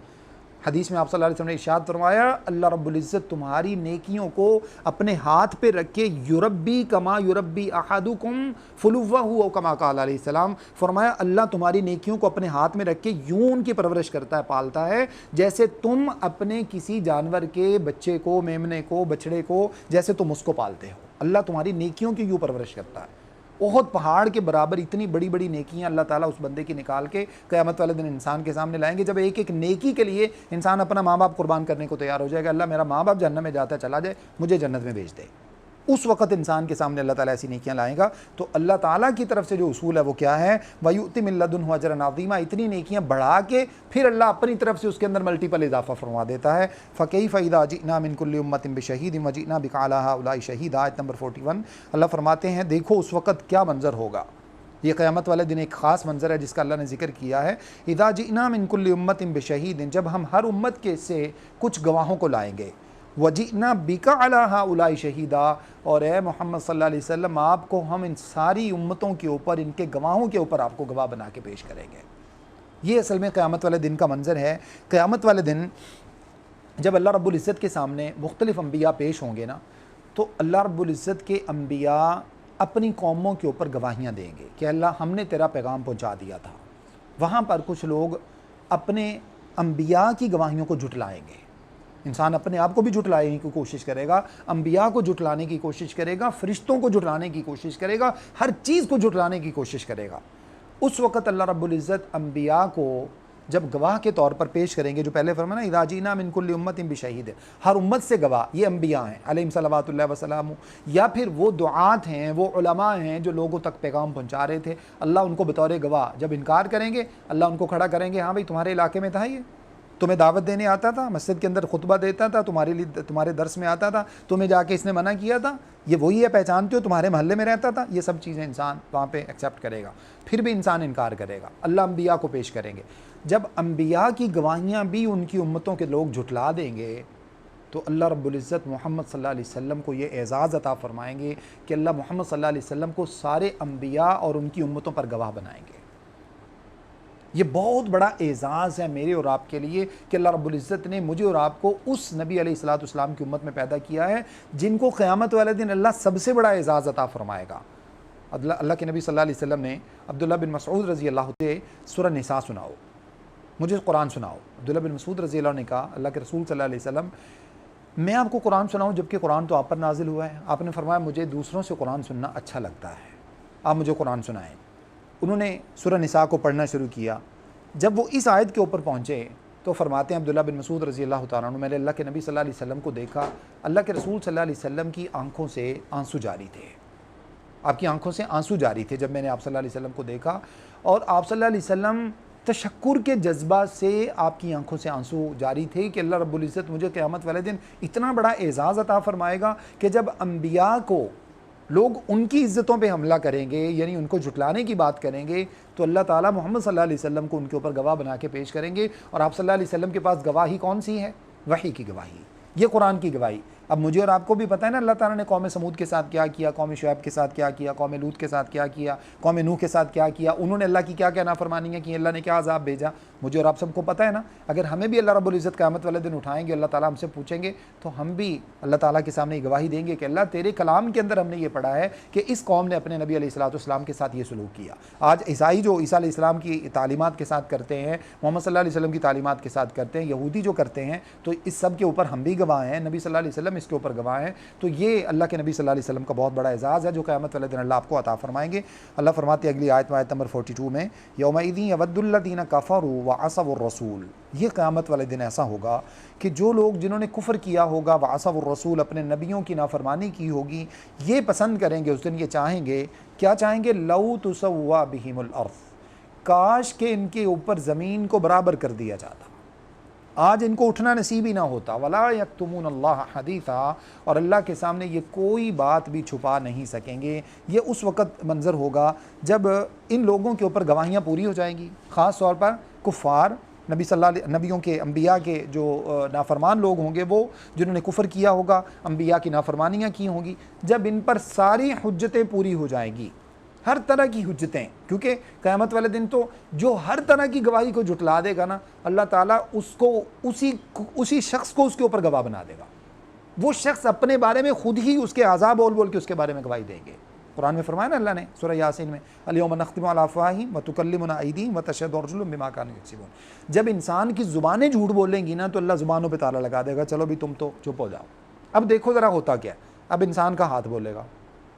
حدیث میں آپ صلی اللہ علیہ وسلم نے ارشاد فرمایا اللہ رب العزت تمہاری نیکیوں کو اپنے ہاتھ پہ رکھ کے یربی کما یربی احدکم فلوہ او کما قال علیہ السلام, فرمایا اللہ تمہاری نیکیوں کو اپنے ہاتھ میں رکھ کے یوں ان کی پرورش کرتا ہے, پالتا ہے, جیسے تم اپنے کسی جانور کے بچے کو, میمنے کو, بچڑے کو, جیسے تم اس کو پالتے ہو. اللہ تمہاری نیکیوں کی یوں پرورش کرتا ہے. احد پہاڑ کے برابر اتنی بڑی بڑی نیکیاں اللہ تعالیٰ اس بندے کی نکال کے قیامت والے دن انسان کے سامنے لائیں گے. جب ایک ایک نیکی کے لیے انسان اپنا ماں باپ قربان کرنے کو تیار ہو جائے گا, اللہ میرا ماں باپ جہنم میں جاتا ہے چلا جائے, مجھے جنت میں بھیج دے, اس وقت انسان کے سامنے اللہ تعالیٰ ایسی نیکیاں لائے گا. تو اللہ تعالیٰ کی طرف سے جو اصول ہے وہ کیا ہے, وَيُؤْتِ مِن لَدُنْهُ أَجْرًا عَظِيمًا, اتنی نیکیاں بڑھا کے پھر اللہ اپنی طرف سے اس کے اندر ملٹیپل اضافہ فرما دیتا ہے. فَكَيْفَ إِذَا جِئْنَا مِن كُلِّ أُمَّةٍ بِشَهِيدٍ وَجِئْنَا بِكَ عَلَىٰ هَٰؤُلَاءِ شَهِيدًا, آیت نمبر 41. اللہ فرماتے ہیں دیکھو اس وقت کیا منظر ہوگا. یہ قیامت والے دن ایک خاص منظر ہے جس کا اللہ نے ذکر کیا ہے. اذا جئنا من کل امت بشہید, جب ہم ہر امت کے سے کچھ گواہوں کو لائیں گے. وجئنا بک علی ہؤلاء شہیدا, اور اے محمد صلی اللہ علیہ وسلم آپ کو ہم ان ساری امتوں کے اوپر, ان کے گواہوں کے اوپر آپ کو گواہ بنا کے پیش کریں گے. یہ اصل میں قیامت والے دن کا منظر ہے. قیامت والے دن جب اللہ رب العزت کے سامنے مختلف انبیاء پیش ہوں گے نا, تو اللہ رب العزت کے انبیاء اپنی قوموں کے اوپر گواہیاں دیں گے کہ اللہ ہم نے تیرا پیغام پہنچا دیا تھا. وہاں پر کچھ لوگ اپنے انبیاء کی گواہیوں کو جھٹلائیں گے. انسان اپنے آپ کو بھی جھٹلانے کی کوشش کرے گا, انبیاء کو جھٹلانے کی کوشش کرے گا, فرشتوں کو جھٹلانے کی کوشش کرے گا, ہر چیز کو جھٹلانے کی کوشش کرے گا. اس وقت اللہ رب العزت انبیاء کو جب گواہ کے طور پر پیش کریں گے, جو پہلے فرمایا نا اذا جئنا من کل امت بشہید, ہر امت سے گواہ, یہ انبیاء ہیں علیہم صلوات اللہ وسلام, یا پھر وہ دعات ہیں, وہ علماء ہیں جو لوگوں تک پیغام پہنچا رہے تھے, اللہ ان کو بطور گواہ جب انکار کریں گے اللہ ان کو کھڑا کریں گے, ہاں بھائی تمہارے علاقے میں تھا, یہ تمہیں دعوت دینے آتا تھا, مسجد کے اندر خطبہ دیتا تھا, تمہارے درس میں آتا تھا, تمہیں جا کے اس نے منع کیا تھا, یہ وہی ہے, پہچانتے ہو, تمہارے محلے میں رہتا تھا. یہ سب چیزیں انسان وہاں پہ ایکسیپٹ کرے گا. پھر بھی انسان انکار کرے گا. اللہ انبیاء کو پیش کریں گے. جب انبیاء کی گواہیاں بھی ان کی امتوں کے لوگ جھٹلا دیں گے تو اللہ رب العزت محمد صلی اللہ علیہ وسلم کو یہ اعزاز عطا فرمائیں گے کہ اللہ محمد صلی اللہ علیہ وسلم کو سارے انبیاء اور ان کی امتوں پر گواہ بنائیں گے. یہ بہت بڑا اعزاز ہے میرے اور آپ کے لیے کہ اللہ رب العزت نے مجھے اور آپ کو اس نبی علیہ الصلوۃ والسلام کی امت میں پیدا کیا ہے جن کو قیامت والے دن اللہ سب سے بڑا اعزاز عطا فرمائے گا۔ اللہ کے نبی صلی اللہ علیہ وسلم نے عبداللہ بن مسعود رضی اللہ عنہ سے سورہ نساء سناؤ، مجھے قرآن سناؤ۔ عبداللہ بن مسعود رضی اللہ عنہ نے کہا اللہ کے رسول صلی اللہ علیہ وسلم میں آپ کو قرآن سناؤں جبکہ قرآن تو آپ پر نازل ہوا ہے؟ آپ نے فرمایا مجھے دوسروں سے قرآن سننا اچھا لگتا ہے، آپ مجھے قرآن سنائیں۔ انہوں نے سورہ نساء کو پڑھنا شروع کیا۔ جب وہ اس آیت کے اوپر پہنچے تو فرماتے ہیں عبداللہ بن مسعود رضی اللہ تعالیٰ عنہ میں نے اللہ کے نبی صلی اللہ علیہ وسلم کو دیکھا، اللہ کے رسول صلی اللہ علیہ وسلم کی آنکھوں سے آنسو جاری تھے، آپ کی آنکھوں سے آنسو جاری تھے جب میں نے آپ صلی اللہ علیہ وسلم کو دیکھا، اور آپ صلی اللہ علیہ وسلم تشکر کے جذبہ سے آپ کی آنکھوں سے آنسو جاری تھے کہ اللہ رب العزت مجھے قیامت والے دن اتنا بڑا اعزاز عطا فرمائے گا کہ جب انبیاء کو لوگ ان کی عزتوں پہ حملہ کریں گے، یعنی ان کو جھٹلانے کی بات کریں گے، تو اللہ تعالیٰ محمد صلی اللہ علیہ وسلم کو ان کے اوپر گواہ بنا کے پیش کریں گے، اور آپ صلی اللہ علیہ وسلم کے پاس گواہی کون سی ہے؟ وحی کی گواہی، یہ قرآن کی گواہی۔ اب مجھے اور آپ کو بھی پتہ ہے نا اللہ تعالیٰ نے قوم سمود کے ساتھ کیا کیا، قوم شعیب کے ساتھ کیا کیا، قوم لوط کے ساتھ کیا کیا، قوم نوح کے ساتھ کیا کیا، انہوں نے اللہ کی کیا کیا نافرمانیاں کی، اللہ نے کیا عذاب بھیجا، مجھے اور آپ سب کو پتہ ہے نا۔ اگر ہمیں بھی اللہ رب العزت قیامت والے دن اٹھائیں گے، اللہ تعالیٰ ہم سے پوچھیں گے تو ہم بھی اللہ تعالیٰ کے سامنے یہ گواہی دیں گے کہ اللہ تیرے کلام کے اندر ہم نے یہ پڑھا ہے کہ اس قوم نے اپنے نبی علیہ الصلوۃ والسلام کے ساتھ یہ سلوک کیا۔ آج عیسائی جو عیسیٰ علیہ السلام کی تعلیمات کے ساتھ کرتے ہیں، محمد صلی اللہ علیہ وسلم کی تعلیمات کے ساتھ کرتے ہیں، یہودی جو کرتے ہیں، تو اس سب کے اوپر ہم بھی گواہ ہیں، نبی صلی اللہ علیہ وسلم اس کے اوپر گواہ ہیں۔ تو یہ اللہ کے نبی صلی اللہ علیہ وسلم کا بہت بڑا اعزاز ہے جو قیامت والے دن اللہ آپ کو عطا فرمائیں گے۔ اللہ فرماتے ہیں اگلی آیت میں، آیت نمبر 42 میں، یومئذ یود الذین کفروا وعصوا الرسول، یہ قیامت والے دن ایسا ہوگا کہ جو لوگ جنہوں نے کفر کیا ہوگا، وعصوا الرسول، اپنے نبیوں کی نافرمانی کی ہوگی، یہ پسند کریں گے اس دن، یہ چاہیں گے، کیا چاہیں گے؟ لو تسوا بہم الارض، کاش کہ ان کے اوپر زمین کو برابر کر دیا جاتا، آج ان کو اٹھنا نصیب ہی نہ ہوتا۔ ولا یکتمون اللہ حدیثا، اور اللہ کے سامنے یہ کوئی بات بھی چھپا نہیں سکیں گے۔ یہ اس وقت منظر ہوگا جب ان لوگوں کے اوپر گواہیاں پوری ہو جائیں گی، خاص طور پر کفار، نبیوں کے، انبیاء کے جو نافرمان لوگ ہوں گے، وہ جنہوں نے کفر کیا ہوگا، انبیاء کی نافرمانیاں کی ہوں گی، جب ان پر ساری حجتیں پوری ہو جائیں گی، ہر طرح کی حجتیں، کیونکہ قیامت والے دن تو جو ہر طرح کی گواہی کو جھٹلا دے گا نا، اللہ تعالیٰ اس کو اسی شخص کو اس کے اوپر گواہ بنا دے گا۔ وہ شخص اپنے بارے میں خود ہی اس کے اعضاء بول بول کے اس کے بارے میں گواہی دیں گے۔ قرآن میں فرمایا نا اللہ نے سورہ یاسین میں، الیوم نختم علی افواہہم وتکلمنا ایدیہم وتشہد ارجلہم بما کانوا یکسبون، جب انسان کی زبانیں جھوٹ بولیں گی نا تو اللہ زبانوں پہ تالا لگا دے گا، چلو بھی تم تو چپ ہو جاؤ۔ اب دیکھو ذرا ہوتا کیا ہے، اب انسان کا ہاتھ بولے گا،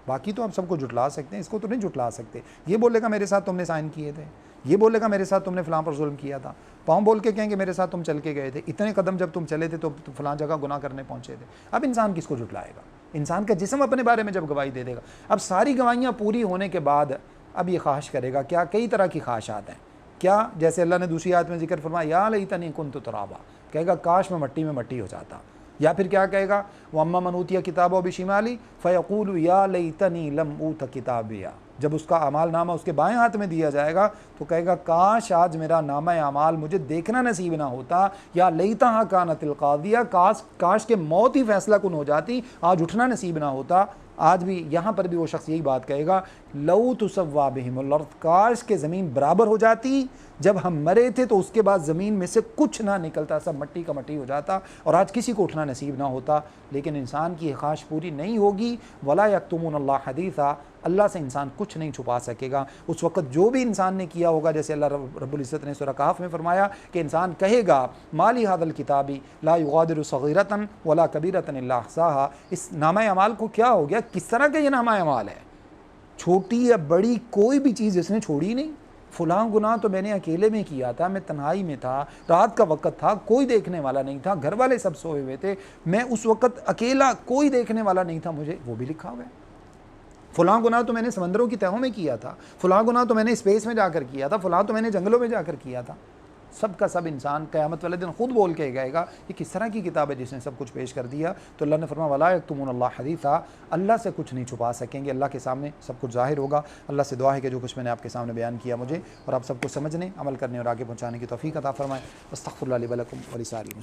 باقی تو آپ سب کو جھٹلا سکتے ہیں، اس کو تو نہیں جھٹلا سکتے۔ یہ بولے گا میرے ساتھ تم نے سائن کیے تھے، یہ بولے گا میرے ساتھ تم نے فلاں پر ظلم کیا تھا، پاؤں بول کے کہیں گے میرے ساتھ تم چل کے گئے تھے، اتنے قدم جب تم چلے تھے تو فلاں جگہ گناہ کرنے پہنچے تھے۔ اب انسان کس کو جھٹلائے گا؟ انسان کا جسم اپنے بارے میں جب گواہی دے دے گا۔ اب ساری گواہیاں پوری ہونے کے بعد اب یہ خواہش کرے گا، کیا کئی طرح کی خواہشات ہیں، کیا جیسے اللہ نے دوسری آیت میں ذکر فرمایا یا لیتنی کنت ترابا، کہے گا کاش میں مٹی ہو جاتا، یا پھر کیا کہے گا وَأَمَّا مَنْ أُوتِيَ كِتَابَهُ بِشِمَالِهِ فَيَقُولُ يَا لَيْتَنِي لَمْ أُوتَ كِتَابِيَهْ، جب اس کا اعمال نامہ اس کے بائیں ہاتھ میں دیا جائے گا تو کہے گا کاش آج میرا نامہ اعمال مجھے دیکھنا نصیب نہ ہوتا، یا لیتہا کانت القاضیہ، کاش کہ موت ہی فیصلہ کن ہو جاتی، آج اٹھنا نصیب نہ ہوتا۔ آج بھی یہاں پر بھی وہ شخص یہی بات کہے گا لو تسوا بہم الارض، کاش کہ زمین برابر ہو جاتی، جب ہم مرے تھے تو اس کے بعد زمین میں سے کچھ نہ نکلتا، سب مٹی کا مٹی ہو جاتا، اور آج کسی کو اٹھنا نصیب نہ ہوتا۔ لیکن انسان کی یہ خواہش پوری نہیں ہوگی۔ ولا یکتمون اللہ حدیثا، اللہ سے انسان کچھ نہیں چھپا سکے گا۔ اس وقت جو بھی انسان نے کیا ہوگا، جیسے اللہ رب العزت نے سورہ کہف میں فرمایا کہ انسان کہے گا مالی ھذا الکتاب لا یغادر صغیرۃ ولا کبیرۃ الا احصاھا، اس نامہ اعمال کو کیا ہو گیا، کس طرح کا یہ نامہ اعمال ہے، چھوٹی یا بڑی کوئی بھی چیز اس نے چھوڑی نہیں۔ فلاں گناہ تو میں نے اکیلے میں کیا تھا، میں تنہائی میں تھا، رات کا وقت تھا، کوئی دیکھنے والا نہیں تھا، گھر والے سب سوئے ہوئے تھے، میں اس وقت اکیلا، کوئی دیکھنے والا نہیں تھا مجھے، وہ بھی لکھا ہوا ہے۔ فلاں گناہ تو میں نے سمندروں کی تہوں میں کیا تھا، فلاں گناہ تو میں نے اسپیس میں جا کر کیا تھا، فلاں تو میں نے جنگلوں میں جا کر کیا تھا۔ سب کا سب انسان قیامت والے دن خود بول کے گئے گا یہ کس طرح کی کتاب ہے جس نے سب کچھ پیش کر دیا۔ تو اللہ نے فرمایا ولا یکتمون اللہ حدیثا، اللہ سے کچھ نہیں چھپا سکیں گے، اللہ کے سامنے سب کچھ ظاہر ہوگا۔ اللہ سے دعا ہے کہ جو کچھ میں نے آپ کے سامنے بیان کیا مجھے اور آپ سب کو سمجھنے، عمل کرنے اور آگے پہنچانے کی توفیق عطا فرمائے۔ استغفر اللہ لی ولکم ولسائر المسلمین۔